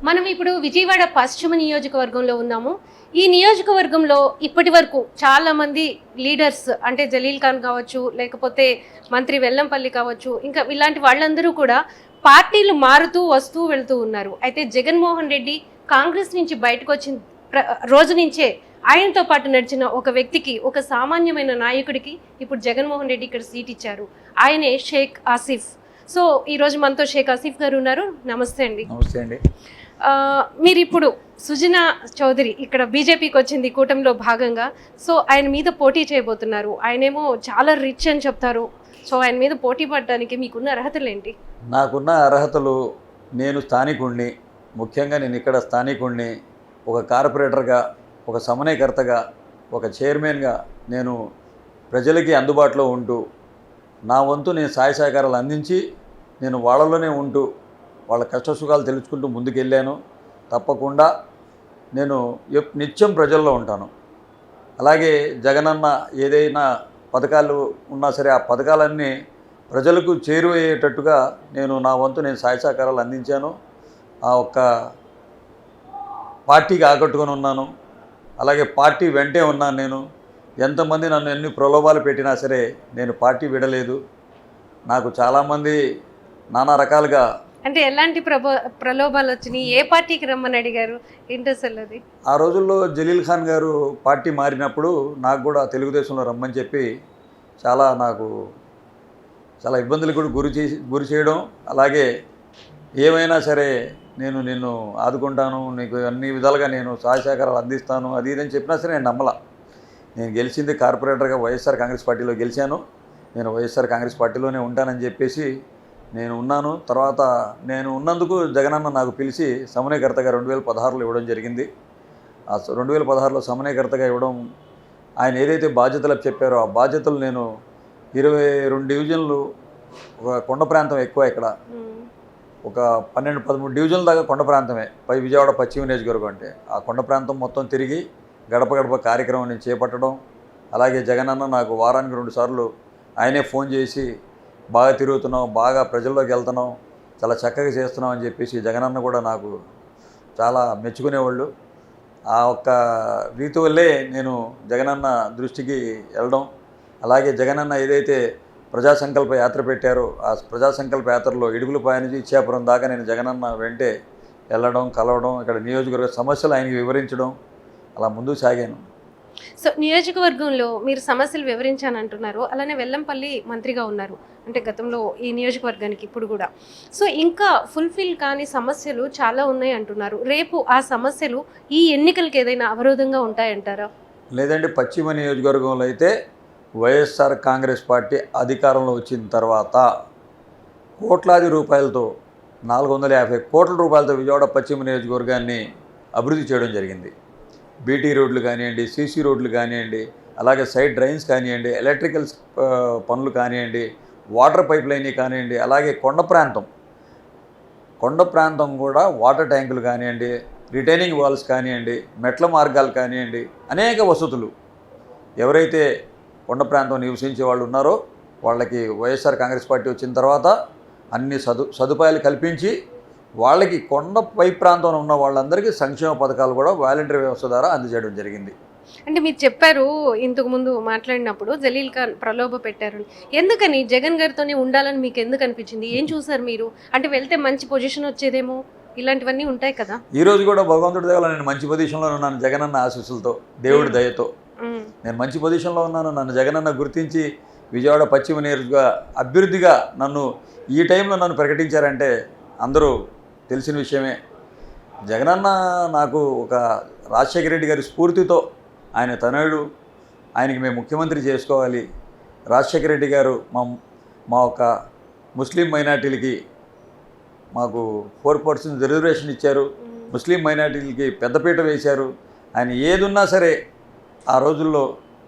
మనం ఇప్పుడు విజయవాడ పశ్చిమ నియోజకవర్గంలో ఉన్నాము. ఈ నియోజకవర్గంలో ఇప్పటి వరకు చాలా మంది లీడర్స్ అంటే జలీల్ ఖాన్ కావచ్చు, లేకపోతే మంత్రి వెల్లంపల్లి కావచ్చు, ఇంకా ఇలాంటి వాళ్ళందరూ కూడా పార్టీలు మారుతూ వస్తూ వెళ్తూ ఉన్నారు. అయితే జగన్మోహన్ రెడ్డి కాంగ్రెస్ నుంచి బయటకు వచ్చిన రోజు నుంచే ఆయనతో పాటు నడిచిన ఒక వ్యక్తికి, ఒక సామాన్యమైన నాయకుడికి ఇప్పుడు జగన్మోహన్ రెడ్డి ఇక్కడ సీట్ ఇచ్చారు. ఆయనే షేక్ ఆసిఫ్. సో ఈరోజు మనతో షేక్ ఆసిఫ్ గారు ఉన్నారు. నమస్తే అండి. నమస్తే అండి. మీరు ఇప్పుడు సుజనా చౌదరి ఇక్కడ బీజేపీకి వచ్చింది కూటమిలో భాగంగా. సో ఆయన మీద పోటీ చేయబోతున్నారు. ఆయనేమో చాలా రిచ్ అని చెప్తారు. సో ఆయన మీద పోటీ పడడానికి మీకున్న అర్హతలు ఏంటి? నాకున్న అర్హతలు, నేను స్థానికుడిని, ముఖ్యంగా నేను ఇక్కడ స్థానికుడిని, ఒక కార్పొరేటర్గా, ఒక సమన్వయకర్తగా, ఒక చైర్మన్గా నేను ప్రజలకి అందుబాటులో ఉంటూ నా వంతు నేను సహాయ సహకారాలు అందించి నేను వాళ్ళలోనే ఉంటూ వాళ్ళ కష్టసుఖాలు తెలుసుకుంటూ ముందుకెళ్ళాను. తప్పకుండా నేను నిత్యం ప్రజల్లో ఉంటాను. అలాగే జగనన్న ఏదైనా పథకాలు ఉన్నా సరే ఆ పథకాలన్నీ ప్రజలకు చేరువయ్యేటట్టుగా నేను నా వంతు నేను సహాయ సహకారాలు అందించాను. ఆ ఒక్క పార్టీకి ఆకట్టుకొని ఉన్నాను. అలాగే పార్టీ వెంటే ఉన్నాను. నేను ఎంతమంది నన్ను ఎన్ని ప్రలోభాలు పెట్టినా సరే నేను పార్టీ విడలేదు. నాకు చాలామంది నానా రకాలుగా అంటే ఎలాంటి ప్రలోభాలు వచ్చినాయి? ఏ పార్టీకి రమ్మని అడిగారు? ఏంటి అసలు అది? ఆ రోజుల్లో జలీల్ ఖాన్ గారు పార్టీ మారినప్పుడు నాకు కూడా తెలుగుదేశంలో రమ్మని చెప్పి నాకు చాలా ఇబ్బందులు కూడా గురి చేయడం, అలాగే ఏమైనా సరే నేను నిన్ను ఆదుకుంటాను, నీకు అన్ని విధాలుగా నేను సహాయ సహకారాలు అందిస్తాను అది ఇదని చెప్పినా సరే నేను నమ్మలా. నేను గెలిచింది కార్పొరేటర్గా వైఎస్ఆర్ కాంగ్రెస్ పార్టీలో గెలిచాను. నేను వైఎస్ఆర్ కాంగ్రెస్ పార్టీలోనే ఉంటానని చెప్పేసి నేను ఉన్నాను. తర్వాత నేను ఉన్నందుకు జగనన్న నాకు పిలిచి సమన్వయకర్తగా 2016లో ఇవ్వడం జరిగింది. ఆ 2016లో సమన్వయకర్తగా ఇవ్వడం, ఆయన ఏదైతే బాధ్యతలు చెప్పారో ఆ బాధ్యతలు నేను 22 డివిజన్లు, ఒక కొండ ప్రాంతం ఎక్కువ, ఇక్కడ ఒక 12-13 డివిజన్ల దాకా కొండ ప్రాంతమే విజయవాడ పశ్చిమ నియోజకవర్గం అంటే. ఆ కొండ ప్రాంతం మొత్తం తిరిగి గడప గడప కార్యక్రమం నేను చేపట్టడం, అలాగే జగనన్న నాకు వారానికి 2 సార్లు ఆయనే ఫోన్ చేసి బాగా తిరుగుతున్నావు, బాగా ప్రజల్లోకి వెళ్తున్నావు, చాలా చక్కగా చేస్తున్నావు అని చెప్పేసి జగనన్న కూడా నాకు చాలా మెచ్చుకునేవాళ్ళు. ఆ ఒక్క రీతి వల్లే నేను జగనన్న దృష్టికి వెళ్ళడం, అలాగే జగనన్న ఏదైతే ప్రజా సంకల్ప యాత్ర పెట్టారో ఆ ప్రజా సంకల్ప యాత్రలో ఇడుగులపాయ నుంచి ఇచ్చాపురం దాకా నేను జగనన్న వెంటే వెళ్ళడం, కలవడం, ఇక్కడ నియోజకవర్గ సమస్యలు ఆయనకి వివరించడం, అలా ముందుకు సాగాను. సో నియోజకవర్గంలో మీరు సమస్యలు వివరించానంటున్నారు. అలానే వెల్లంపల్లి మంత్రిగా ఉన్నారు, అంటే గతంలో ఈ నియోజకవర్గానికి ఇప్పుడు కూడా. సో ఇంకా ఫుల్ఫిల్ కాని సమస్యలు చాలా ఉన్నాయి అంటున్నారు. రేపు ఆ సమస్యలు ఈ ఎన్నికలకి ఏదైనా అవరోధంగా ఉంటాయంటారా? లేదండి, పశ్చిమ నియోజకవర్గంలో అయితే వైఎస్ఆర్ కాంగ్రెస్ పార్టీ అధికారంలో వచ్చిన తర్వాత కోట్లాది రూపాయలతో 450 కోట్ల రూపాయలతో విజయవాడ పశ్చిమ నియోజకవర్గాన్ని అభివృద్ధి చేయడం జరిగింది. బీటీ రోడ్లు కానివ్వండి, సీసీ రోడ్లు కానివ్వండి, అలాగే సైడ్ డ్రైన్స్ కానివ్వండి, ఎలక్ట్రికల్ పనులు కానివ్వండి, వాటర్ పైప్ లైన్ కానివ్వండి, అలాగే కొండ ప్రాంతం కూడా వాటర్ ట్యాంకులు కానివ్వండి, రిటైనింగ్ వాల్స్ కానివ్వండి, మెట్ల మార్గాలు కానివ్వండి, అనేక వసతులు ఎవరైతే కొండ ప్రాంతం నివసించే వాళ్ళు ఉన్నారో వాళ్ళకి వైఎస్ఆర్ కాంగ్రెస్ పార్టీ వచ్చిన తర్వాత అన్ని సదుపాయాలు కల్పించి వాళ్ళకి కొండపై ప్రాంతంలో ఉన్న వాళ్ళందరికీ సంక్షేమ పథకాలు కూడా వాలంటీర్ వ్యవస్థ ద్వారా అందజేయడం జరిగింది. అంటే మీరు చెప్పారు ఇంతకు ముందు మాట్లాడినప్పుడు జలీల్ ఖాన్ ప్రలోభ పెట్టారు. ఎందుకని జగన్ గారితోనే ఉండాలని మీకు ఎందుకు అనిపించింది? ఏం చూసారు మీరు? అంటే వెళ్తే మంచి పొజిషన్ వచ్చేదేమో, ఇలాంటివన్నీ ఉంటాయి కదా. ఈరోజు కూడా భగవంతుడి దయ వల్ల నేను మంచి పొజిషన్లో ఉన్నాను. జగనన్న ఆశీస్సులతో, దేవుడి దయతో నేను మంచి పొజిషన్లో ఉన్నాను. నన్ను జగనన్న గుర్తించి విజయవాడ పశ్చిమ నియోజకవర్గ అభ్యర్థిగా నన్ను ఈ టైంలో నన్ను ప్రకటించారంటే అందరూ తెలిసిన విషయమే. జగనన్న నాకు ఒక రాజశేఖర రెడ్డి గారి స్ఫూర్తితో, ఆయన తనయుడు, ఆయనకి మేము ముఖ్యమంత్రి చేసుకోవాలి, రాజశేఖర రెడ్డి గారు మా ఒక ముస్లిం మైనార్టీలకి మాకు 4% రిజర్వేషన్ ఇచ్చారు, ముస్లిం మైనార్టీలకి పెద్దపీట వేశారు. ఆయన ఏదున్నా సరే ఆ రోజుల్లో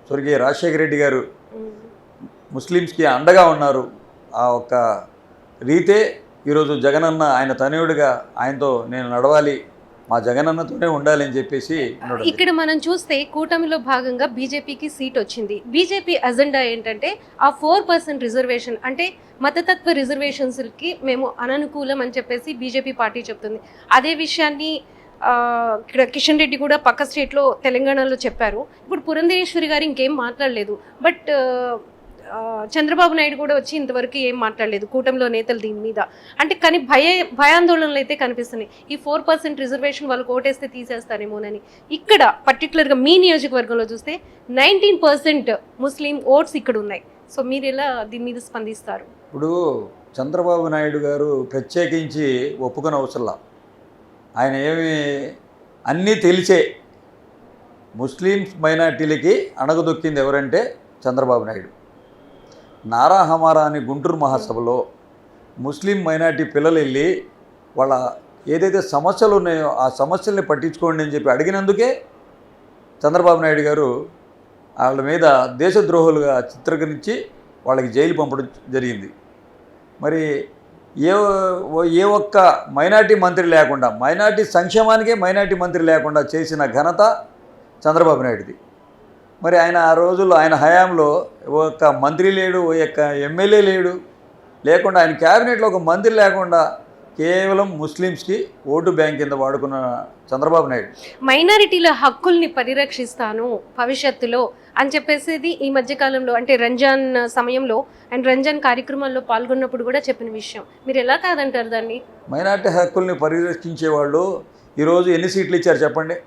స్వర్గీయ రాజశేఖర రెడ్డి గారు ముస్లిమ్స్కి అండగా ఉన్నారు. ఆ ఒక్క రీతే ఈరోజు జగనన్న ఆయన తనయుడిగా ఆయనతో నేను నడవాలి, మా జగనన్నతోనే ఉండాలి అని చెప్పేసి ఉండడం ఇక్కడ మనం చూస్తే కూటమిలో భాగంగా బీజేపీకి సీట్ వచ్చింది. బీజేపీ అజెండా ఏంటంటే ఆ 4% రిజర్వేషన్ అంటే మతతత్వ రిజర్వేషన్స్కి మేము అననుకూలం అని చెప్పేసి బీజేపీ పార్టీ చెప్తుంది. అదే విషయాన్ని ఇక్కడ కిషన్ రెడ్డి కూడా పక్క స్టేట్లో తెలంగాణలో చెప్పారు. ఇప్పుడు పురంధేశ్వరి గారు ఇంకేం మాట్లాడలేదు. బట్ చంద్రబాబు నాయుడు కూడా వచ్చి ఇంతవరకు ఏం మాట్లాడలేదు కూటమిలో నేతలు దీని మీద. అంటే కానీ భయాందోళనలు అయితే కనిపిస్తున్నాయి. ఈ 4% రిజర్వేషన్ వాళ్ళకి ఓటేస్తే తీసేస్తారేమోనని. ఇక్కడ పర్టికులర్గా మీ నియోజకవర్గంలో చూస్తే 19% ముస్లిం ఓట్స్ ఇక్కడ ఉన్నాయి. సో మీరు ఎలా దీని మీద స్పందిస్తారు? ఇప్పుడు చంద్రబాబు నాయుడు గారు ప్రత్యేకించి ఒప్పుకొని అవసరంలా. ఆయన ఏమి అన్నీ తెలిసే ముస్లిమ్స్ మైనార్టీలకి అణగదొక్కింది ఎవరంటే చంద్రబాబు నాయుడు. నారా హమారా అని గుంటూరు మహాసభలో ముస్లిం మైనార్టీ పిల్లలు వెళ్ళి వాళ్ళ ఏదైతే సమస్యలు ఉన్నాయో ఆ సమస్యల్ని పట్టించుకోండి అని చెప్పి అడిగినందుకే చంద్రబాబు నాయుడు గారు వాళ్ళ మీద దేశద్రోహులుగా చిత్రీకరించి వాళ్ళకి జైలు పంపడం జరిగింది. మరి ఏ ఒక్క మైనార్టీ మంత్రి లేకుండా, మైనార్టీ సంక్షేమానికే మైనార్టీ మంత్రి లేకుండా చేసిన ఘనత చంద్రబాబు నాయుడుది. మరి ఆయన ఆ రోజుల్లో ఆయన హయాంలో ఒక్క మంత్రి లేడు, ఒక్క ఎమ్మెల్యే లేడు, లేకుండా ఆయన క్యాబినెట్లో ఒక మంత్రి లేకుండా కేవలం ముస్లిమ్స్కి ఓటు బ్యాంక్ కింద వాడుకున్న చంద్రబాబు నాయుడు మైనారిటీల హక్కుల్ని పరిరక్షిస్తాను భవిష్యత్తులో అని చెప్పేసి ఈ మధ్యకాలంలో అంటే రంజాన్ సమయంలో అండ్ రంజాన్ కార్యక్రమాల్లో పాల్గొన్నప్పుడు కూడా చెప్పిన విషయం. మీరు ఎలా కాదంటారు దాన్ని? మైనార్టీ హక్కుల్ని పరిరక్షించే వాళ్ళు ఈరోజు ఎన్ని సీట్లు ఇచ్చారు చెప్పండి?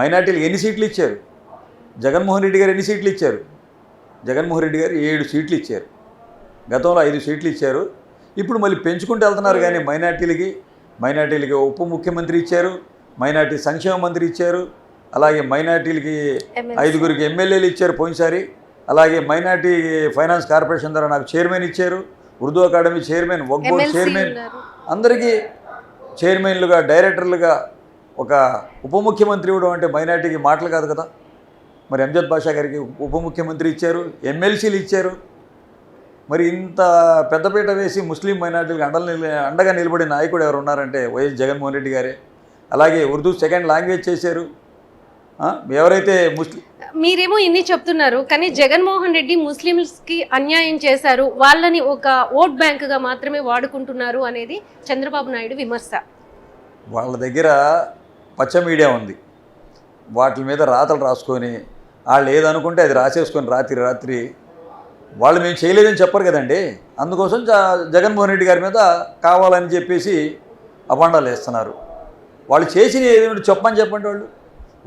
మైనార్టీలు ఎన్ని సీట్లు ఇచ్చారు? జగన్మోహన్ రెడ్డి గారు ఎన్ని సీట్లు ఇచ్చారు? జగన్మోహన్ రెడ్డి గారు 7 సీట్లు ఇచ్చారు. గతంలో 5 సీట్లు ఇచ్చారు. ఇప్పుడు మళ్ళీ పెంచుకుంటూ వెళ్తున్నారు. కానీ మైనార్టీలకి ఉప ముఖ్యమంత్రి ఇచ్చారు, మైనార్టీ సంక్షేమ మంత్రి ఇచ్చారు, అలాగే మైనార్టీలకి 5గురికి ఎమ్మెల్యేలు ఇచ్చారు పోయినసారి. అలాగే మైనార్టీ ఫైనాన్స్ కార్పొరేషన్ ద్వారా నాకు చైర్మన్ ఇచ్చారు, ఉర్దూ అకాడమీ చైర్మన్, వక్ఫ్ బోర్డ్ చైర్మన్, అందరికీ చైర్మన్లుగా డైరెక్టర్లుగా ఒక ఉప ముఖ్యమంత్రి ఇవ్వడం అంటే మైనార్టీకి మాటలు కాదు కదా. మరి ఎంజద్ బాషా గారికి ఉప ముఖ్యమంత్రి ఇచ్చారు, ఎమ్మెల్సీలు ఇచ్చారు. మరి ఇంత పెద్దపీట వేసి ముస్లిం మైనార్టీలకు అండగా నిలబడిన నాయకుడు ఎవరు ఉన్నారంటే వైఎస్ జగన్మోహన్ రెడ్డి గారే. అలాగే ఉర్దూ సెకండ్ లాంగ్వేజ్ చేశారు. ఎవరైతే మీరేమో ఇన్ని చెప్తున్నారు, కానీ జగన్మోహన్ రెడ్డి ముస్లింస్కి అన్యాయం చేశారు, వాళ్ళని ఒక ఓట్ బ్యాంకుగా మాత్రమే వాడుకుంటున్నారు అనేది చంద్రబాబు నాయుడు విమర్శ. వాళ్ళ దగ్గర పచ్చ మీడియా ఉంది. వాటి మీద రాతలు రాసుకొని వాళ్ళు ఏదనుకుంటే అది రాసేసుకొని రాత్రి వాళ్ళు మేము చేయలేదని చెప్పరు కదండి. అందుకోసం జగన్మోహన్ రెడ్డి గారి మీద కావాలని చెప్పేసి అపాండాలు వేస్తున్నారు. వాళ్ళు చేసిన ఏదైనా చెప్పమని చెప్పండి.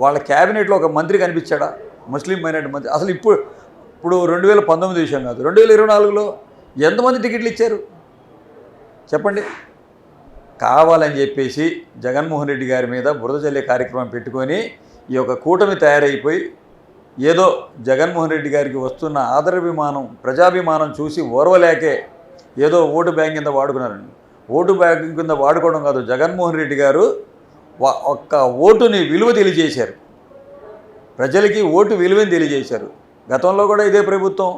వాళ్ళ క్యాబినెట్లో ఒక మంత్రి కనిపించాడా ముస్లిం మైనార్టీ మంత్రి? అసలు ఇప్పుడు 2019 విషయం కాదు, 2024లో ఎంతమంది టికెట్లు ఇచ్చారు చెప్పండి? కావాలని చెప్పేసి జగన్మోహన్ రెడ్డి గారి మీద బురద జల్లే కార్యక్రమం పెట్టుకొని ఈ యొక్క కూటమి తయారైపోయి ఏదో జగన్మోహన్ రెడ్డి గారికి వస్తున్న ఆదరాభిమానం, ప్రజాభిమానం చూసి ఓర్వలేకే ఏదో ఓటు బ్యాంక్ కింద వాడుకున్నారండి. ఓటు బ్యాంక్ కింద వాడుకోవడం కాదు, జగన్మోహన్ రెడ్డి గారు ఒక్క ఓటుని విలువ తెలియజేశారు. ప్రజలకి ఓటు విలువని తెలియజేశారు. గతంలో కూడా ఇదే ప్రభుత్వం,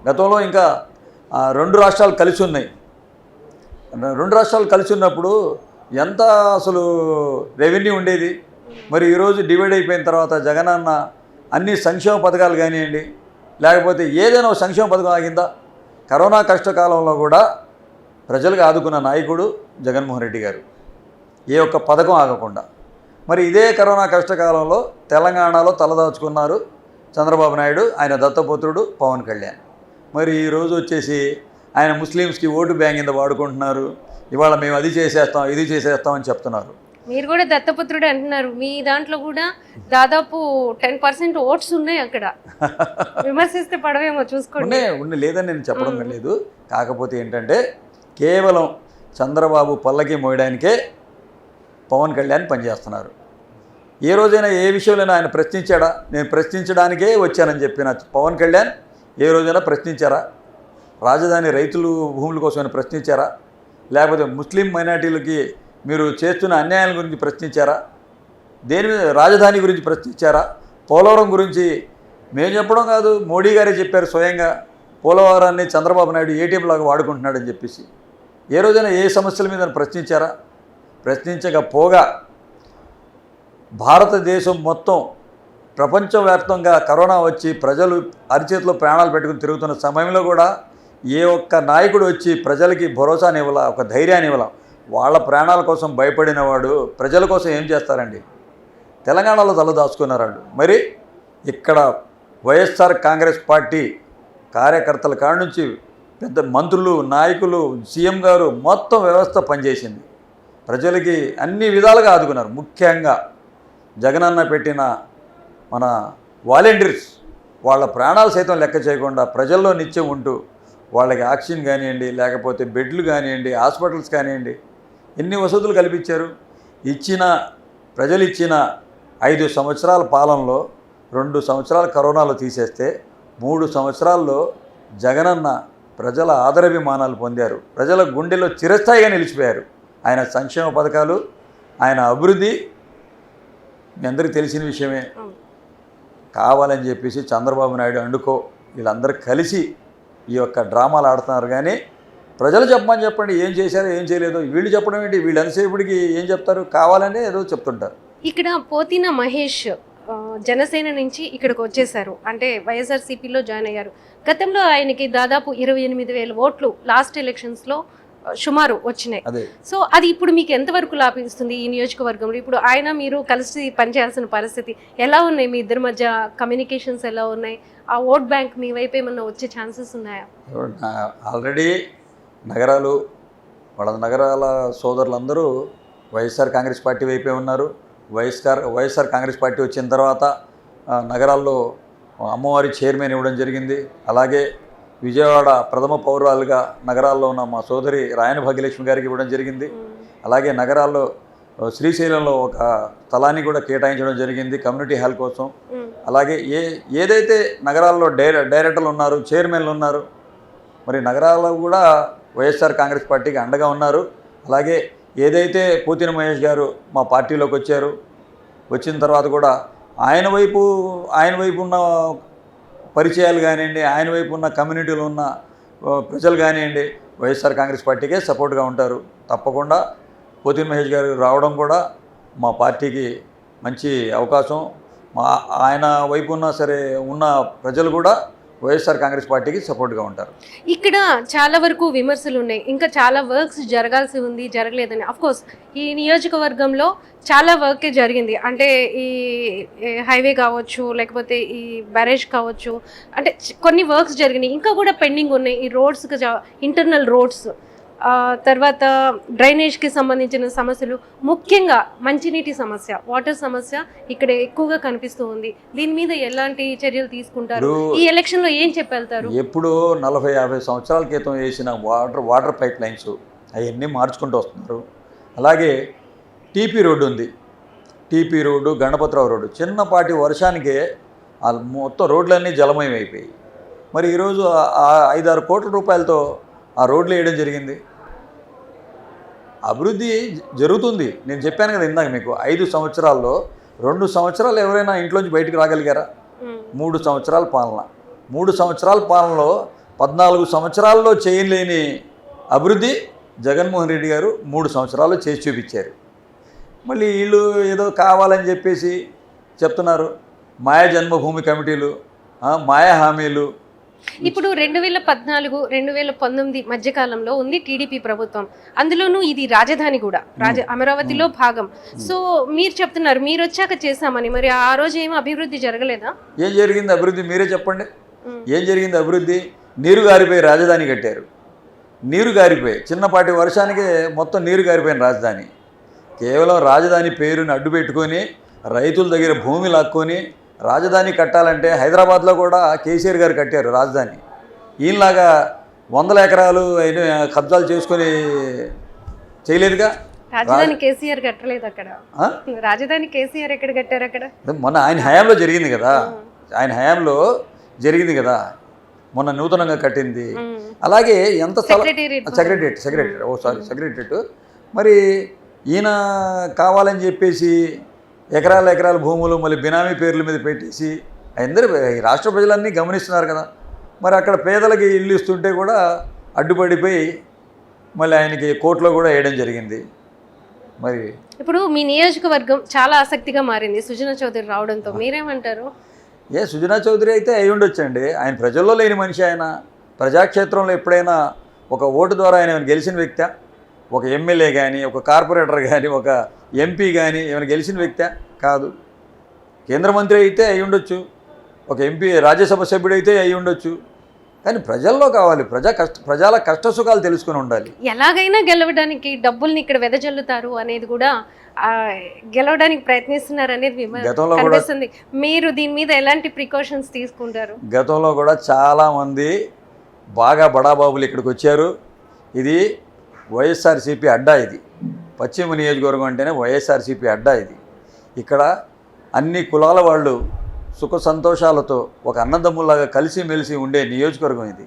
గతంలో ఇంకా 2 రాష్ట్రాలు కలిసి ఉన్నాయి. 2 రాష్ట్రాలు కలిసి ఉన్నప్పుడు ఎంత అసలు రెవెన్యూ ఉండేది. మరి ఈరోజు డివైడ్ అయిపోయిన తర్వాత జగనన్న అన్ని సంక్షేమ పథకాలు కానివ్వండి, లేకపోతే ఏదైనా సంక్షేమ పథకం ఆగిందా? కరోనా కష్టకాలంలో కూడా ప్రజలకు ఆదుకున్న నాయకుడు జగన్మోహన్ రెడ్డి గారు, ఏ ఒక్క పథకం ఆగకుండా. మరి ఇదే కరోనా కష్టకాలంలో తెలంగాణలో తలదాచుకున్నారు చంద్రబాబు నాయుడు, ఆయన దత్తపుత్రుడు పవన్ కళ్యాణ్. మరి ఈరోజు వచ్చేసి ఆయన ముస్లిమ్స్కి ఓటు బ్యాంక్ కింద వాడుకుంటున్నారు. ఇవాళ మేము అది చేసేస్తాం ఇది చేసేస్తాం అని చెప్తున్నారు. మీరు కూడా దత్తపుత్రుడు అంటున్నారు. మీ దాంట్లో కూడా దాదాపు 10% ఓట్స్ ఉన్నాయి. అక్కడ విమర్శిస్తే పడవేమో చూసుకోండి. ఉండే లేదని నేను చెప్పడం లేదు. కాకపోతే ఏంటంటే కేవలం చంద్రబాబు పల్లకి మోయడానికే పవన్ కళ్యాణ్ పనిచేస్తున్నారు. ఏ రోజైనా ఏ విషయంలోనైనా ఆయన ప్రశ్నించాడా? నేను ప్రశ్నించడానికే వచ్చానని చెప్పిన పవన్ కళ్యాణ్ ఏ రోజైనా ప్రశ్నించారా? రాజధాని రైతులు భూముల కోసమైనా ప్రశ్నించారా? లేకపోతే ముస్లిం మైనార్టీలకి మీరు చేస్తున్న అన్యాయాల గురించి ప్రశ్నించారా? దేని మీద? రాజధాని గురించి ప్రశ్నించారా? పోలవరం గురించి మేము చెప్పడం కాదు, మోడీ గారే చెప్పారు స్వయంగా, పోలవరాన్ని చంద్రబాబు నాయుడు ఏటీఎం లాగా వాడుకుంటున్నాడని చెప్పేసి. ఏ రోజైనా ఏ సమస్యల మీద ప్రశ్నించారా? ప్రశ్నించకపోగా భారతదేశం మొత్తం ప్రపంచవ్యాప్తంగా కరోనా వచ్చి ప్రజలు అరిచేతిలో ప్రాణాలు పెట్టుకుని తిరుగుతున్న సమయంలో కూడా ఏ ఒక్క నాయకుడు వచ్చి ప్రజలకి భరోసానివ్వాల, ఒక ధైర్యాన్ని ఇవ్వాల. వాళ్ళ ప్రాణాల కోసం భయపడిన వాడు ప్రజల కోసం ఏం చేస్తారండి? తెలంగాణలో తలదాచుకున్నారు వాళ్ళు. మరి ఇక్కడ వైఎస్ఆర్ కాంగ్రెస్ పార్టీ కార్యకర్తల కాడ నుంచి పెద్ద మంత్రులు, నాయకులు, సీఎం గారు మొత్తం వ్యవస్థ పనిచేసింది. ప్రజలకి అన్ని విధాలుగా ఆదుకున్నారు. ముఖ్యంగా జగనన్న పెట్టిన మన వాలంటీర్స్ వాళ్ళ ప్రాణాలు సైతం లెక్క చేయకుండా ప్రజల్లో నిత్యం ఉంటూ వాళ్ళకి ఆక్సిజన్ కానివ్వండి, లేకపోతే బెడ్లు కానివ్వండి, హాస్పిటల్స్ కానివ్వండి, ఎన్ని వసతులు కల్పించారు. ప్రజలు ఇచ్చిన 5 సంవత్సరాల పాలనలో 2 సంవత్సరాలు కరోనాలో తీసేస్తే 3 సంవత్సరాల్లో జగనన్న ప్రజల ఆదరాభిమానాలు పొందారు. ప్రజల గుండెలో చిరస్థాయిగా నిలిచిపోయారు. ఆయన సంక్షేమ పథకాలు, ఆయన అభివృద్ధి మీ అందరికీ తెలిసిన విషయమే. కావాలని చెప్పేసి చంద్రబాబు నాయుడు అండుకో వీళ్ళందరూ కలిసి ఈ యొక్క డ్రామాలు ఆడుతున్నారు. కానీ ప్రజలు చెప్పండి ఏం చేశారో ఏం చేయలేదో. వీళ్ళు చెప్పడం ఏంటి? వీళ్ళు ఎంతసేపటికి ఏం చెప్తారు? కావాలనే ఏదో చెప్తుంటారు. ఇక్కడ పోతిన మహేష్ జనసేన నుంచి ఇక్కడికి వచ్చేసారు, అంటే వైఎస్ఆర్సీపీలో జాయిన్ అయ్యారు. గతంలో ఆయనకి దాదాపు 28,000 ఓట్లు లాస్ట్ ఎలక్షన్స్లో సుమారు వచ్చినాయి. సో అది ఇప్పుడు మీకు ఎంతవరకు లాభిస్తుంది ఈ నియోజకవర్గంలో? ఇప్పుడు ఆయన మీరు కలిసి పనిచేయాల్సిన పరిస్థితి ఎలా ఉన్నాయి? మీ ఇద్దరి మధ్య కమ్యూనికేషన్స్ ఎలా ఉన్నాయి? ఆ ఓట్ బ్యాంక్ మీ వైపు ఏమన్నా వచ్చే ఛాన్సెస్ ఉన్నాయా? ఆల్రెడీ నగరాలు వాళ్ళ నగరాల సోదరులందరూ వైఎస్ఆర్ కాంగ్రెస్ పార్టీ వైపే ఉన్నారు. వైఎస్ఆర్ కాంగ్రెస్ పార్టీ వచ్చిన తర్వాత నగరాల్లో అమ్మవారి చైర్మన్ ఇవ్వడం జరిగింది. అలాగే విజయవాడ ప్రథమ పౌరాలుగా నగరాల్లో ఉన్న మా సోదరి రాయన భాగ్యలక్ష్మి గారికి ఇవ్వడం జరిగింది. అలాగే నగరాల్లో శ్రీశైలంలో ఒక స్థలాన్ని కూడా కేటాయించడం జరిగింది కమ్యూనిటీ హాల్ కోసం. అలాగే ఏదైతే నగరాల్లో డైరెక్టర్లు ఉన్నారు, చైర్మన్లు ఉన్నారు, మరి నగరాల్లో కూడా వైఎస్ఆర్ కాంగ్రెస్ పార్టీకి అండగా ఉన్నారు. అలాగే ఏదైతే పోతిన మహేష్ గారు మా పార్టీలోకి వచ్చారు, వచ్చిన తర్వాత కూడా ఆయన వైపు ఉన్న పరిచయాలు కానివ్వండి, ఆయన వైపు ఉన్న కమ్యూనిటీలో ఉన్న ప్రజలు కానివ్వండి, వైఎస్ఆర్ కాంగ్రెస్ పార్టీకే సపోర్ట్గా ఉంటారు. తప్పకుండా పోతిన మహేష్ గారు రావడం కూడా మా పార్టీకి మంచి అవకాశం. ఆయన వైపు ఉన్నా సరే ఉన్న ప్రజలు కూడా వైఎస్ఆర్ కాంగ్రెస్ పార్టీకి సపోర్ట్గా ఉంటారు. ఇక్కడ చాలా వరకు విమర్శలు ఉన్నాయి, ఇంకా చాలా వర్క్స్ జరగాల్సి ఉంది, జరగలేదని. అఫ్కోర్స్ ఈ నియోజకవర్గంలో చాలా వర్కే జరిగింది, అంటే ఈ హైవే కావచ్చు, లేకపోతే ఈ బ్యారేజ్ కావచ్చు, అంటే కొన్ని వర్క్స్ జరిగినాయి, ఇంకా కూడా పెండింగ్ ఉన్నాయి. ఈ రోడ్స్కి ఇంటర్నల్ రోడ్స్, తర్వాత డ్రైనేజ్కి సంబంధించిన సమస్యలు, ముఖ్యంగా మంచినీటి సమస్య, వాటర్ సమస్య ఇక్కడ ఎక్కువగా కనిపిస్తూ ఉంది. దీని మీద ఎలాంటి చర్యలు తీసుకుంటారు? ఈ ఎలక్షన్లో ఏం చెప్పెళ్తారు? ఎప్పుడో 40-50 సంవత్సరాల క్రితం వేసిన వాటర్ పైప్ లైన్స్ అవన్నీ మార్చుకుంటూ వస్తున్నారు. అలాగే టీపీ రోడ్డు ఉంది, టీపీ రోడ్డు, గణపతిరావు రోడ్డు, చిన్నపాటి వర్షానికే మొత్తం రోడ్లన్నీ జలమయం అయిపోయి మరి ఈరోజు 5-6 కోట్ల రూపాయలతో ఆ రోడ్లు వేయడం జరిగింది. అభివృద్ధి జరుగుతుంది. నేను చెప్పాను కదా ఇందాక మీకు, 5 సంవత్సరాల్లో 2 సంవత్సరాలు ఎవరైనా ఇంట్లోంచి బయటకు రాగలిగారా? 3 సంవత్సరాల పాలన, 3 సంవత్సరాల పాలనలో 14 సంవత్సరాల్లో చేయలేని అభివృద్ధి జగన్మోహన్ రెడ్డి గారు 3 సంవత్సరాల్లో చేసి చూపించారు. మళ్ళీ వీళ్ళు ఏదో కావాలని చెప్పేసి చెప్తున్నారు. మాయా జన్మభూమి కమిటీలు, మాయా హామీలు. ఇప్పుడు 2014-2019 మధ్యకాలంలో ఉంది టీడీపీ ప్రభుత్వం, అందులోనూ ఇది రాజధాని కూడా అమరావతిలో భాగం. సో మీరు చెప్తున్నారు మీరు వచ్చాక చేశామని, మరి ఆ రోజు ఏమో అభివృద్ధి జరగలేదా? ఏం జరిగింది అభివృద్ధి? మీరే చెప్పండి. ఏం జరిగింది అభివృద్ధి? నీరు గారిపోయి రాజధాని కట్టారు. నీరు గారిపోయి చిన్నపాటి వర్షానికి మొత్తం నీరు గారిపోయిన రాజధాని. కేవలం రాజధాని పేరుని అడ్డు పెట్టుకొని రైతుల దగ్గర భూమి లాక్కొని రాజధాని కట్టాలంటే హైదరాబాద్లో కూడా కేసీఆర్ గారు కట్టారు రాజధాని. ఈయనలాగా 100 ఎకరాలు కబ్జాలు చేసుకొని చేయలేదుగా. రాజధాని కేసీఆర్ కట్టలేదు అక్కడ. రాజధాని కేసీఆర్ ఎక్కడ కట్టారు అక్కడ? మొన్న ఆయన హయాంలో జరిగింది కదా, ఆయన హయాంలో జరిగింది కదా, మొన్న నూతనంగా కట్టింది. అలాగే ఎంత సెక్రటరియట్ మరి ఈయన కావాలని చెప్పేసి ఎకరాల భూములు మళ్ళీ బినామీ పేర్ల మీద పెట్టేసి అందరూ రాష్ట్ర ప్రజలన్నీ గమనిస్తున్నారు కదా. మరి అక్కడ పేదలకి ఇల్లు ఇస్తుంటే కూడా అడ్డుపడిపోయి మళ్ళీ ఆయనకి కోర్టులో కూడా వేయడం జరిగింది. మరి ఇప్పుడు మీ నియోజకవర్గం చాలా ఆసక్తిగా మారింది సుజనా చౌదరి రావడంతో, మీరేమంటారు? సుజనా చౌదరి అయితే అయి ఉండొచ్చండి. ఆయన ప్రజల్లో లేని మనిషి. ఆయన ప్రజాక్షేత్రంలో ఎప్పుడైనా ఒక ఓటు ద్వారా ఆయన గెలిచిన వ్యక్తి, ఒక ఎమ్మెల్యే కానీ, ఒక కార్పొరేటర్ కానీ, ఒక ఎంపీ కానీ ఏమైనా గెలిచిన వ్యక్తి కాదు. కేంద్ర మంత్రి అయితే అయి ఉండొచ్చు, ఒక ఎంపీ రాజ్యసభ సభ్యుడైతే అయి ఉండొచ్చు. కానీ ప్రజల్లో కావాలి, ప్రజల కష్ట సుఖాలు తెలుసుకుని ఉండాలి. ఎలాగైనా గెలవడానికి డబ్బుల్ని ఇక్కడ వెదజల్లుతారు అనేది కూడా గెలవడానికి ప్రయత్నిస్తున్నారు అనేది కనిపిస్తుంది. మీరు దీని మీద ఎలాంటి ప్రికాషన్స్ తీసుకుంటారు? గతంలో కూడా చాలామంది బాగా బడాబాబులు ఇక్కడికి వచ్చారు. ఇది వైఎస్ఆర్సీపీ అడ్డా. ఇది పశ్చిమ నియోజకవర్గం అంటేనే వైఎస్ఆర్సీపీ అడ్డా. ఇది ఇక్కడ అన్ని కులాల వాళ్ళు సుఖ సంతోషాలతో ఒక అన్నదమ్ములాగా కలిసిమెలిసి ఉండే నియోజకవర్గం ఇది.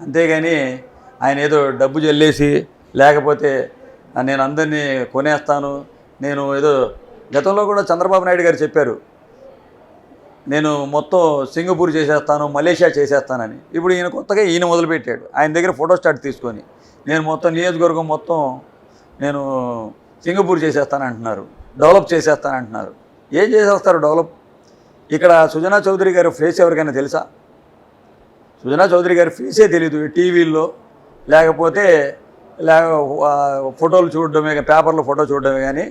అంతేగాని ఆయన ఏదో డబ్బు చెల్లేసి, లేకపోతే నేను అందరినీ కొనేస్తాను, నేను ఏదో గతంలో కూడా చంద్రబాబు నాయుడు గారు చెప్పారు, నేను మొత్తం సింగపూర్ చేసేస్తాను, మలేషియా చేసేస్తానని. ఇప్పుడు ఈయన కొత్తగా మొదలుపెట్టాడు. ఆయన దగ్గర ఫోటో స్టాట్ తీసుకొని నేను మొత్తం నియోజకవర్గం మొత్తం నేను సింగపూర్ చేసేస్తాను అంటున్నారు, డెవలప్ చేసేస్తాను అంటున్నారు. ఏం చేసేస్తారు డెవలప్? ఇక్కడ సుజనా చౌదరి గారి ఫేస్ ఎవరికైనా తెలుసా? సుజనా చౌదరి గారి ఫేసే తెలీదు. టీవీల్లో లేకపోతే ఫోటోలు చూడడమే, పేపర్లో ఫోటో చూడడమే. కానీ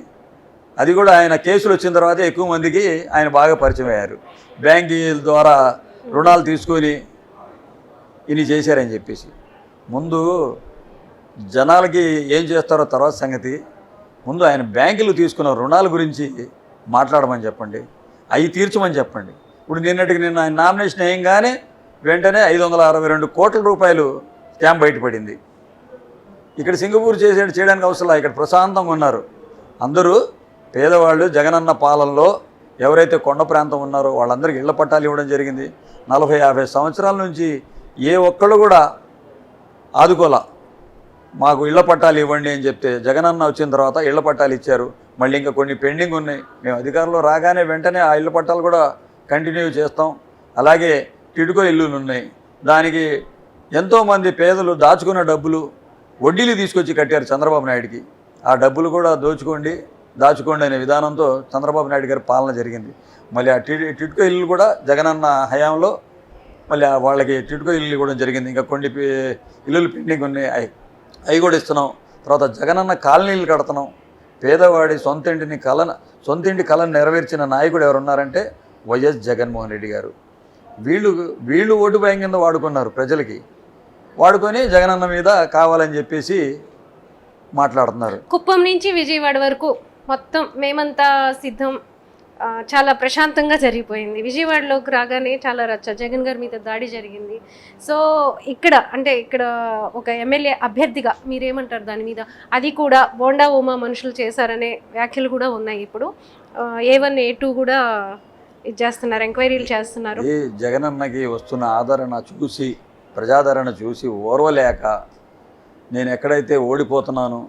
అది కూడా ఆయన కేసులు వచ్చిన తర్వాత ఎక్కువ మందికి ఆయన బాగా పరిచయం అయ్యారు. బ్యాంకుల ద్వారా రుణాలు తీసుకొని ఇన్ని చేశారని చెప్పేసి. ముందు జనాలకి ఏం చేస్తారో తర్వాత సంగతి. ముందు ఆయన బ్యాంకులు తీసుకున్న రుణాల గురించి మాట్లాడమని చెప్పండి, అవి తీర్చమని చెప్పండి. ఇప్పుడు నిన్న ఆయన నామినేషన్ వేయంగానే వెంటనే 562 కోట్ల రూపాయలు స్కామ్ బయటపడింది. ఇక్కడ సింగపూర్ చేయడానికి అవసరం. ఇక్కడ ప్రశాంతంగా ఉన్నారు అందరూ. పేదవాళ్ళు జగనన్న పాలనలో ఎవరైతే కొండ ప్రాంతం ఉన్నారో వాళ్ళందరికీ ఇళ్ల పట్టాలు ఇవ్వడం జరిగింది. 40-50 సంవత్సరాల నుంచి ఏ ఒక్కళ్ళు కూడా ఆదుకోలా. మాకు ఇళ్ల పట్టాలు ఇవ్వండి అని చెప్తే జగనన్న వచ్చిన తర్వాత ఇళ్ల పట్టాలు ఇచ్చారు. మళ్ళీ ఇంకా కొన్ని పెండింగ్ ఉన్నాయి. మేము అధికారంలో రాగానే వెంటనే ఆ ఇళ్ల పట్టాలు కూడా కంటిన్యూ చేస్తాం. అలాగే టిడ్కో ఇల్లులు ఉన్నాయి. దానికి ఎంతోమంది పేదలు దాచుకున్న డబ్బులు వడ్డీలు తీసుకొచ్చి కట్టారు చంద్రబాబు నాయుడికి. ఆ డబ్బులు కూడా దాచుకోండి అనే విధానంతో చంద్రబాబు నాయుడు గారి పాలన జరిగింది. మళ్ళీ ఆ టిడ్కో ఇల్లు కూడా జగనన్న హయాంలో మళ్ళీ వాళ్ళకి టిడ్కో ఇల్లు కూడా జరిగింది. ఇంకా కొన్ని ఇల్లులు పెండింగ్ ఉన్నాయి, అవి కూడా ఇస్తున్నాం. తర్వాత జగనన్న కాలనీలు కడుతున్నాం. పేదవాడి సొంత ఇంటి కళను నెరవేర్చిన నాయకుడు ఎవరున్నారంటే వైఎస్ జగన్మోహన్ రెడ్డి గారు. వీళ్ళు ఓటు బ్యాంక్ కింద వాడుకున్నారు, ప్రజలకి వాడుకొని జగనన్న మీద కావాలని చెప్పేసి మాట్లాడుతున్నారు. కుప్పం నుంచి విజయవాడ వరకు మొత్తం మేమంతా సిద్ధం, చాలా ప్రశాంతంగా జరిగిపోయింది. విజయవాడలోకి రాగానే చాలా రచ్చ, జగన్ గారి మీద దాడి జరిగింది. సో ఇక్కడ ఒక ఎమ్మెల్యే అభ్యర్థిగా మీరేమంటారు దాని మీద? అది కూడా బోండా ఉమా మనుషులు చేశారనే వ్యాఖ్యలు కూడా ఉన్నాయి. ఇప్పుడు A1 A2 కూడా ఇది చేస్తున్నారు, ఎంక్వైరీలు చేస్తున్నారు. ఈ జగనన్నకి వస్తున్న ఆదరణ చూసి, ప్రజాదరణ చూసి ఓర్వలేక, నేను ఎక్కడైతే ఓడిపోతున్నాను,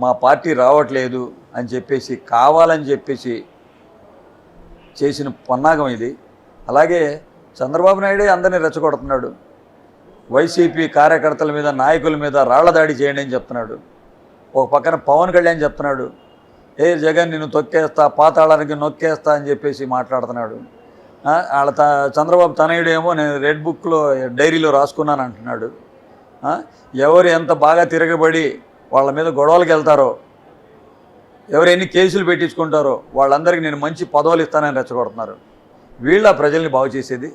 మా పార్టీ రావట్లేదు అని చెప్పేసి కావాలని చెప్పేసి చేసిన పన్నాగం ఇది. అలాగే చంద్రబాబు నాయుడే అందరినీ రెచ్చగొడుతున్నాడు. వైసీపీ కార్యకర్తల మీద, నాయకుల మీద రాళ్ల దాడి చేయండి అని చెప్తున్నాడు. ఒక పక్కన పవన్ కళ్యాణ్ చెప్తున్నాడు, జగన్ నిన్ను తొక్కేస్తా, పాతాళానికి నొక్కేస్తా అని చెప్పేసి మాట్లాడుతున్నాడు. వాళ్ళ చంద్రబాబు తనయుడేమో నేను రెడ్ బుక్లో డైరీలో రాసుకున్నాను అంటున్నాడు. ఎవరు ఎంత బాగా తిరగబడి వాళ్ళ మీద గొడవలకు వెళ్తారో, ఎవరు ఎన్ని కేసులు పెట్టించుకుంటారో వాళ్ళందరికీ నేను మంచి పదవులు ఇస్తానని రెచ్చగొడుతున్నారు. వీళ్ళ ప్రజల్ని బాగు చేసేది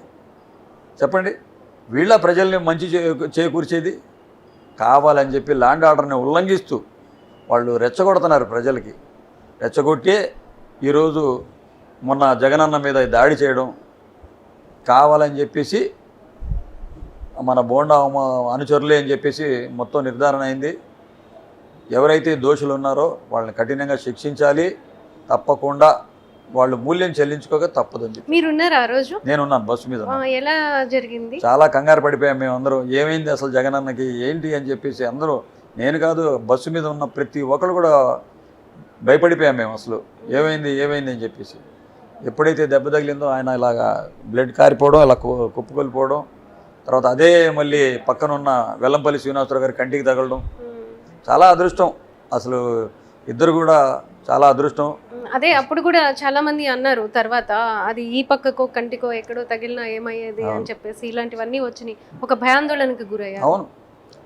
చెప్పండి? వీళ్ళ ప్రజల్ని మంచి చేకూర్చేది? కావాలని చెప్పి ల్యాండ్ ఆర్డర్ని ఉల్లంఘిస్తూ వాళ్ళు రెచ్చగొడుతున్నారు ప్రజలకి. రెచ్చగొట్టే ఈరోజు మొన్న జగనన్న మీద దాడి చేయడం కావాలని చెప్పేసి మన బోండా అనుచరులే అని చెప్పేసి మొత్తం నిర్ధారణ అయింది. ఎవరైతే దోషులు ఉన్నారో వాళ్ళని కఠినంగా శిక్షించాలి. తప్పకుండా వాళ్ళు మూల్యం చెల్లించుకోక తప్పదని. మీరున్నారా ఆ రోజు? నేనున్నాను, బస్సు మీద. ఎలా జరిగింది? చాలా కంగారు పడిపోయాం మేము అందరూ. ఏమైంది అసలు జగనన్నకి ఏంటి అని చెప్పేసి అందరూ, నేను కాదు బస్సు మీద ఉన్న ప్రతి ఒక్కరు కూడా భయపడిపోయాం మేము. అసలు ఏమైంది అని చెప్పేసి. ఎప్పుడైతే దెబ్బ తగిలిందో ఆయన ఇలాగా బ్లడ్ కారిపోవడం, ఇలా కుప్పకొలిపోవడం, తర్వాత అదే మళ్ళీ పక్కనున్న వెల్లంపల్లి శ్రీనివాసరావు గారి కంటికి తగలడం. చాలా అదృష్టం. అసలు ఇద్దరు కూడా చాలా అదృష్టం. అదే అప్పుడు కూడా చాలా మంది అన్నారు తర్వాత అది ఈ పక్కకో కంటికో ఎక్కడో తగిలినా ఏమయ్యేది అని చెప్పేసి ఇలాంటివన్నీ వచ్చినాయి, ఒక భయాందోళనకు గురయ్యారు. అవును,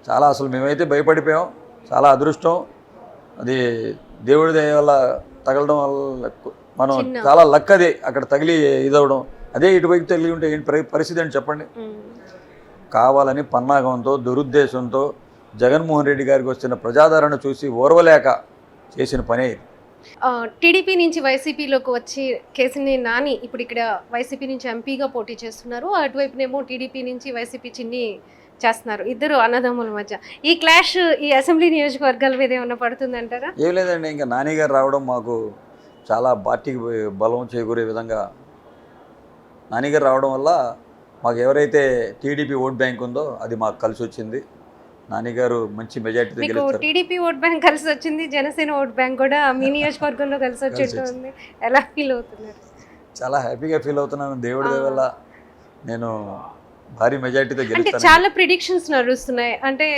చాలా అసలు మేమైతే భయపడిపోయాం. చాలా అదృష్టం అది, దేవుడి దయ వల్ల తగలడం వల్ల మనం చాలా లక్. అది అక్కడ తగిలి ఇదవడం, అదే ఇటువైపు తగిలి ఉంటే ఏంటి పరిస్థితి అని చెప్పండి. కావాలని పన్నాగంతో దురుద్దేశంతో జగన్మోహన్ రెడ్డి గారికి వచ్చిన ప్రజాదరణ చూసి ఓర్వలేక చేసిన పనే ఇది. టీడీపీ నుంచి వైసీపీలోకి వచ్చి కేసినేని నాని ఇప్పుడు ఇక్కడ వైసీపీ నుంచి ఎంపీగా పోటీ చేస్తున్నారు, అటువైపునేమో టీడీపీ నుంచి వైసీపీ చిన్ని చేస్తున్నారు. ఇద్దరు అన్నదమ్ముల మధ్య ఈ క్లాష్ ఈ అసెంబ్లీ నియోజకవర్గాల మీద ఏమన్నా పడుతుందంటారా? ఏం లేదండి, ఇంకా నాని గారు రావడం మాకు చాలా పార్టీకి బలం చేకూరే విధంగా నాని గారు రావడం వల్ల మాకు ఎవరైతే టీడీపీ ఓట్ బ్యాంక్ ఉందో అది మాకు కలిసి వచ్చింది. నాని గారు మంచి మెజార్టీతో గెలుస్తారు. టీడీపీ ఓట్ బ్యాంక్ కలిసి వచ్చింది, జనసేన ఓట్ బ్యాంక్ కూడా మీ నియోజకవర్గంలో కలిసి వచ్చేటుంది. ఎలా ఫీల్ అవుతున్నారు? చాలా హ్యాపీగా ఫీల్ అవుతున్నాను. దేవుడి వల్ల నేను భారీ మెజార్టీతో అంటే గెలుస్తాను. చాలా ప్రిడిక్షన్స్ నడుస్తున్నాయి, అంటే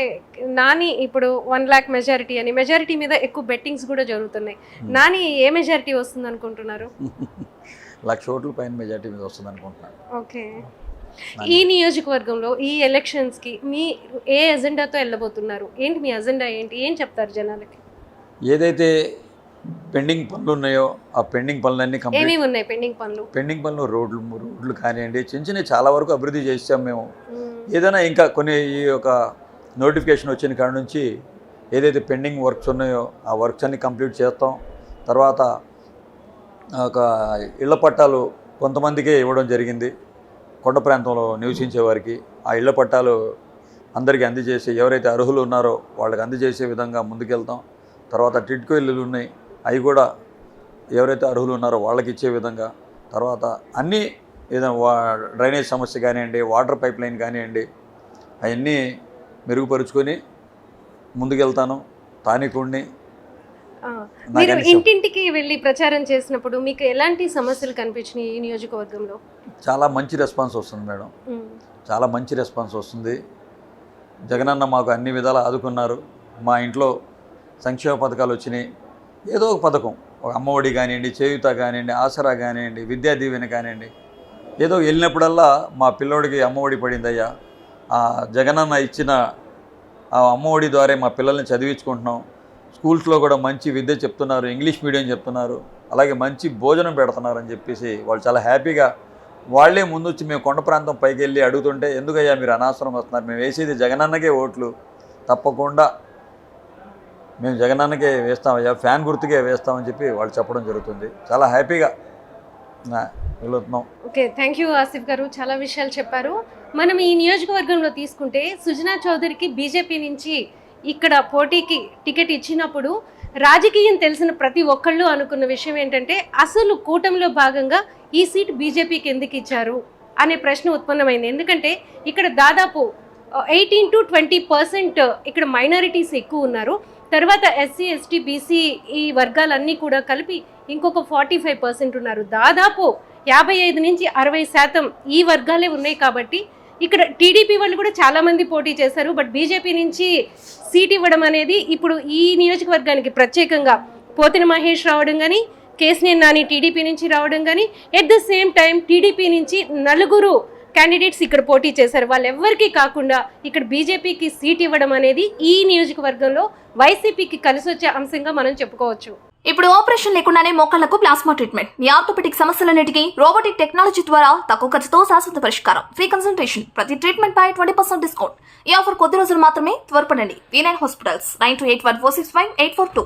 నాని ఇప్పుడు 1 లాక్ మెజారిటీ అని, మెజారిటీ మీద ఎక్కువ బెట్టింగ్స్ కూడా జరుగుతున్నాయి. నాని ఏ మెజారిటీ వస్తుంది అనుకుంటున్నారు? 1,00,000 ఓట్ల పైన మెజార్టీ మీద వస్తుంది అనుకుంటున్నాను. ఓకే, ఈ నియోజకవర్గంలో ఈ ఎలక్షన్స్కి మీ ఏ ఎజెండాతో వెళ్ళబోతున్నారు? ఏంటి మీ ఎజెండా ఏంటి? ఏం చెప్తారు జనాలకి? ఏదైతే పెండింగ్ పనులు ఉన్నాయో ఆ పెండింగ్ పనులన్నీ కంప్లీట్. ఏమేమి ఉన్నాయి పెండింగ్ పనులు? రోడ్లు కానివ్వండి, చిన్న చిన్న చాలా వరకు అభివృద్ధి చేసాం మేము. ఏదైనా ఇంకా కొన్ని ఈ యొక్క నోటిఫికేషన్ వచ్చిన కాడ నుంచి ఏదైతే పెండింగ్ వర్క్స్ ఉన్నాయో ఆ వర్క్స్ అన్ని కంప్లీట్ చేస్తాం. తర్వాత ఒక ఇళ్ల పట్టాలు కొంతమందికే ఇవ్వడం జరిగింది, కొండ ప్రాంతంలో నివసించే వారికి. ఆ ఇళ్ల పట్టాలు అందరికీ అందజేసి ఎవరైతే అర్హులు ఉన్నారో వాళ్ళకి అందజేసే విధంగా ముందుకెళ్తాం. తర్వాత టిడ్కో ఇల్లులు ఉన్నాయి, అవి కూడా ఎవరైతే అర్హులు ఉన్నారో వాళ్ళకి ఇచ్చే విధంగా. తర్వాత అన్నీ ఏదైనా డ్రైనేజ్ సమస్య కానివ్వండి, వాటర్ పైప్ లైన్ కానివ్వండి, అవన్నీ మెరుగుపరుచుకొని ముందుకెళ్తాను. స్థానికుడిని. మీరు ఇంటింటికి వెళ్ళి ప్రచారం చేసినప్పుడు మీకు ఎలాంటి సమస్యలు కనిపించినాయి ఈ నియోజకవర్గంలో? చాలా మంచి రెస్పాన్స్ వస్తుంది మేడం, చాలా మంచి రెస్పాన్స్ వస్తుంది. జగనన్న మాకు అన్ని విధాలు ఆదుకున్నారు. మా ఇంట్లో సంక్షేమ పథకాలు వచ్చినాయి. ఏదో ఒక పథకం, ఒక అమ్మఒడి కానివ్వండి, చేయూత కానివ్వండి, ఆసరా కానివ్వండి, విద్యా దీవెన కానివ్వండి, ఏదో వెళ్ళినప్పుడల్లా మా పిల్లోడికి అమ్మఒడి పడిందయ్యా, ఆ జగనన్న ఇచ్చిన ఆ అమ్మఒడి ద్వారా మా పిల్లల్ని చదివించుకుంటున్నాం. స్కూల్స్లో కూడా మంచి విద్య చెప్తున్నారు, ఇంగ్లీష్ మీడియం చెప్తున్నారు, అలాగే మంచి భోజనం పెడుతున్నారు అని చెప్పేసి వాళ్ళు చాలా హ్యాపీగా వాళ్ళే ముందొచ్చి మేము కొండ ప్రాంతం పైకి వెళ్ళి అడుగుతుంటే, ఎందుకయ్యా మీరు అనవసరం వస్తున్నారు, మేము వేసేది జగనన్నకే ఓట్లు, తప్పకుండా మేము జగనన్నకే వేస్తామయ్యా, ఫ్యాన్ గుర్తుకే వేస్తామని చెప్పి వాళ్ళు చెప్పడం జరుగుతుంది. చాలా హ్యాపీగా వెళ్తున్నాం. ఓకే, థ్యాంక్ యూ ఆసిఫ్ గారు, చాలా విషయాలు చెప్పారు. మనం ఈ నియోజకవర్గంలో తీసుకుంటే సుజనా చౌదరికి బీజేపీ నుంచి ఇక్కడ పోటీకి టికెట్ ఇచ్చినప్పుడు రాజకీయం తెలిసిన ప్రతి ఒక్కళ్ళు అనుకున్న విషయం ఏంటంటే అసలు కూటమిలో భాగంగా ఈ సీట్ బీజేపీకి ఎందుకు ఇచ్చారు అనే ప్రశ్న ఉత్పన్నమైంది. ఎందుకంటే ఇక్కడ దాదాపు 18 to 20% ఇక్కడ మైనారిటీస్ ఎక్కువ ఉన్నారు. తర్వాత ఎస్సీ ఎస్టీ బీసీ ఈ వర్గాలన్నీ కూడా కలిపి ఇంకొక 45% ఉన్నారు. దాదాపు 55 నుంచి 60% ఈ వర్గాలే ఉన్నాయి. కాబట్టి ఇక్కడ టీడీపీ వాళ్ళు కూడా చాలామంది పోటీ చేశారు. బట్ బీజేపీ నుంచి సీట్ ఇవ్వడం అనేది ఇప్పుడు ఈ నియోజకవర్గానికి ప్రత్యేకంగా పోతిన మహేష్ రావడం కానీ, కేసినేని నాని టీడీపీ నుంచి రావడం కానీ, at the same time TDP నుంచి 4 క్యాండిడేట్స్ ఇక్కడ పోటీ చేశారు. వాళ్ళెవ్వరికీ కాకుండా ఇక్కడ బీజేపీకి సీట్ ఇవ్వడం అనేది ఈ నియోజకవర్గంలో వైసీపీకి కలిసి వచ్చే అంశంగా మనం చెప్పుకోవచ్చు. ఇప్పుడు ఆపరేషన్ లేకుండానే మోకాళ్లకు ప్లాస్మా ట్రీట్మెంట్, మీ ఆర్థోపెటిక్ సమస్యలన్నిటికీ రోబోటిక్ టెక్నాలజీ ద్వారా తక్కువ ఖర్చుతో శాశ్వత పరిష్కారం, ఫ్రీ కన్సల్టేషన్, ప్రతి ట్రీట్మెంట్ పై 20% డిస్కౌంట్. ఈ ఆఫర్ కొద్ది రోజులు మాత్రమే, త్వరపడండి. V9 hospitals 9281465842.